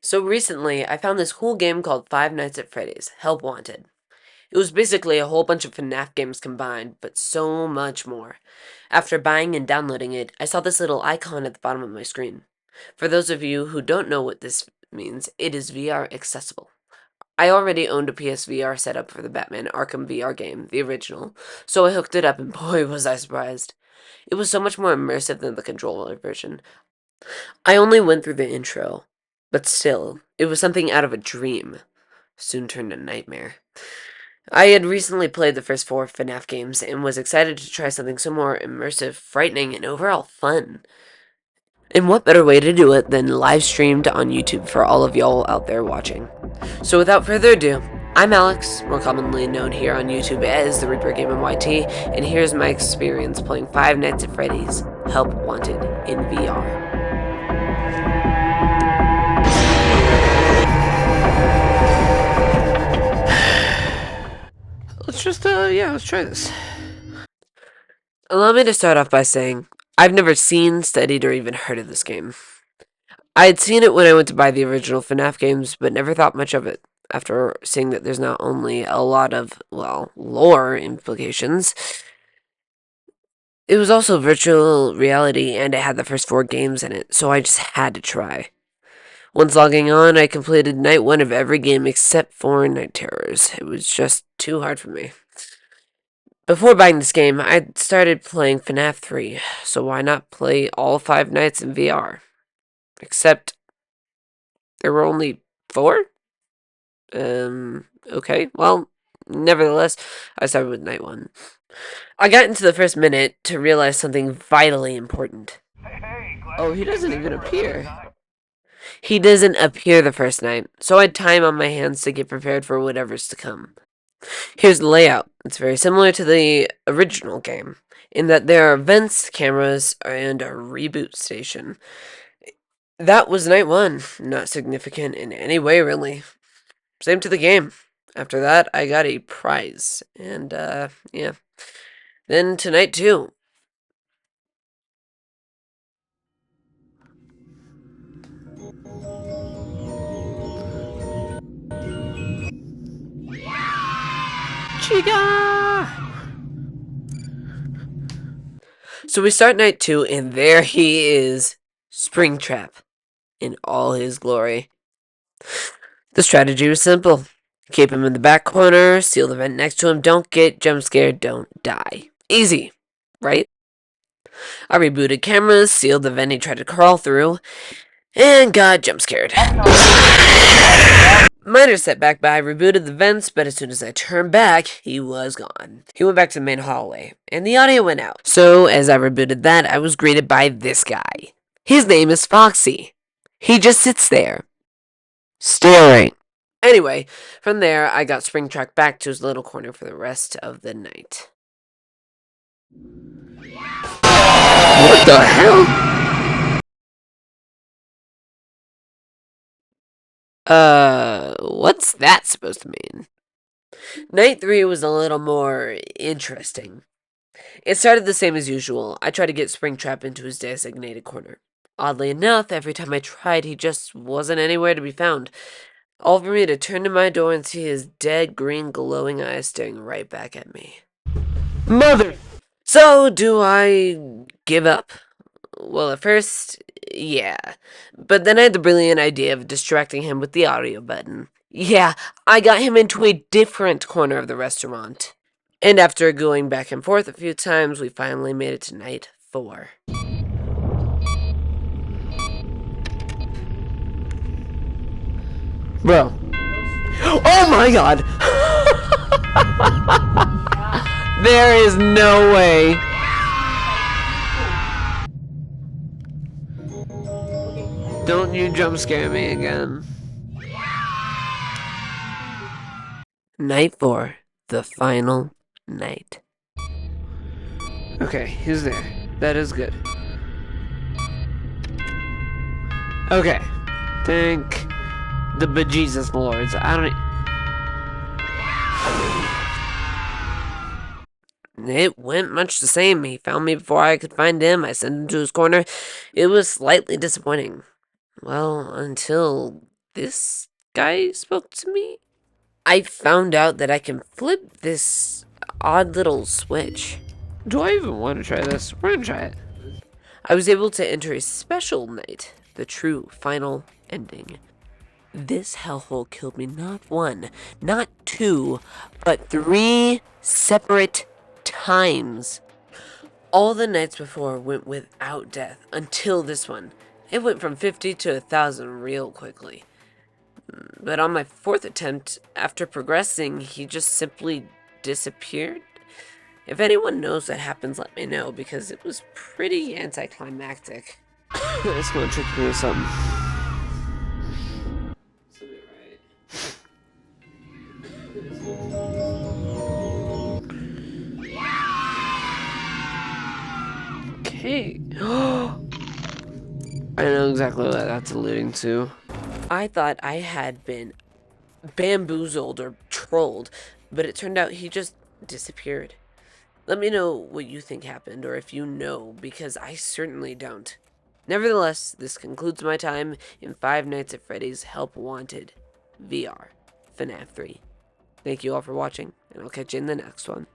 So recently, I found this cool game called Five Nights at Freddy's: Help Wanted. It was basically a whole bunch of FNAF games combined, but so much more. After buying and downloading it, I saw this little icon at the bottom of my screen. For those of you who don't know what this means, it is VR accessible. I already owned a PSVR setup for the Batman Arkham VR game, the original, so I hooked it up and boy was I surprised. It was so much more immersive than the controller version. I only went through the intro, but still, it was something out of a dream. Soon turned a nightmare. I had recently played the first four FNAF games and was excited to try something so more immersive, frightening, and overall fun. And what better way to do it than live streamed on YouTube for all of y'all out there watching? So without further ado, I'm Alex, more commonly known here on YouTube as the Reaper Game YT, and here's my experience playing Five Nights at Freddy's: Help Wanted in VR. Let's try this. Allow me to start off by saying, I've never seen, studied, or even heard of this game. I had seen it when I went to buy the original FNAF games, but never thought much of it, after seeing that there's not only a lot of, well, lore implications, it was also virtual reality and it had the first four games in it, so I just had to try. Once logging on, I completed night one of every game except for Night Terrors. It was just too hard for me. Before buying this game, I'd started playing FNAF 3, so why not play all 5 nights in VR? Except there were only 4? Okay, well, nevertheless, I started with night 1. I got into the first minute to realize something vitally important. Oh, he doesn't even appear. He doesn't appear the first night, so I had time on my hands to get prepared for whatever's to come. Here's the layout. It's very similar to the original game, in that there are vents, cameras, and a reboot station. That was night 1, not significant in any way, really. Same to the game. After that, I got a prize, and, yeah. Then to night 2. Chica! So we start night 2, and there he is, Springtrap, in all his glory. The strategy was simple. Keep him in the back corner, seal the vent next to him, don't get jump scared, don't die. Easy, right? I rebooted cameras, sealed the vent he tried to crawl through, and got jump scared. Minor setback, but I rebooted the vents, but as soon as I turned back, he was gone. He went back to the main hallway, and the audio went out. So, as I rebooted that, I was greeted by this guy. His name is Foxy. He just sits there, staring. Anyway, from there, I got Springtrap back to his little corner for the rest of the night. What the hell? What's that supposed to mean? Night 3 was a little more interesting. It started the same as usual. I tried to get Springtrap into his designated corner. Oddly enough, every time I tried, he just wasn't anywhere to be found. All for me to turn to my door and see his dead green glowing eyes staring right back at me. Mother! So, do I give up? Well, at first, yeah. But then I had the brilliant idea of distracting him with the audio button. Yeah, I got him into a different corner of the restaurant. And after going back and forth a few times, we finally made it to night 4. Bro. Oh my god! There is no way. Don't you jump scare me again. Night 4, the final night. Okay, he's there. That is good. Okay. Thank the bejesus lords. It went much the same. He found me before I could find him. I sent him to his corner. It was slightly disappointing. Well, until this guy spoke to me? I found out that I can flip this odd little switch. Do I even want to try this? We're gonna try it. I was able to enter a special night, the true final ending. This hellhole killed me not one, not two, but 3 separate times. All the nights before went without death until this one. It went from 50 to 1,000 real quickly. But on my 4th attempt, after progressing, he just simply disappeared. If anyone knows what happens, let me know, because it was pretty anticlimactic. It's gonna trick me with something. Okay. I know exactly what that's alluding to. I thought I had been bamboozled or trolled, but it turned out he just disappeared. Let me know what you think happened, or if you know, because I certainly don't. Nevertheless, this concludes my time in Five Nights at Freddy's Help Wanted VR FNAF 3. Thank you all for watching, and I'll catch you in the next one.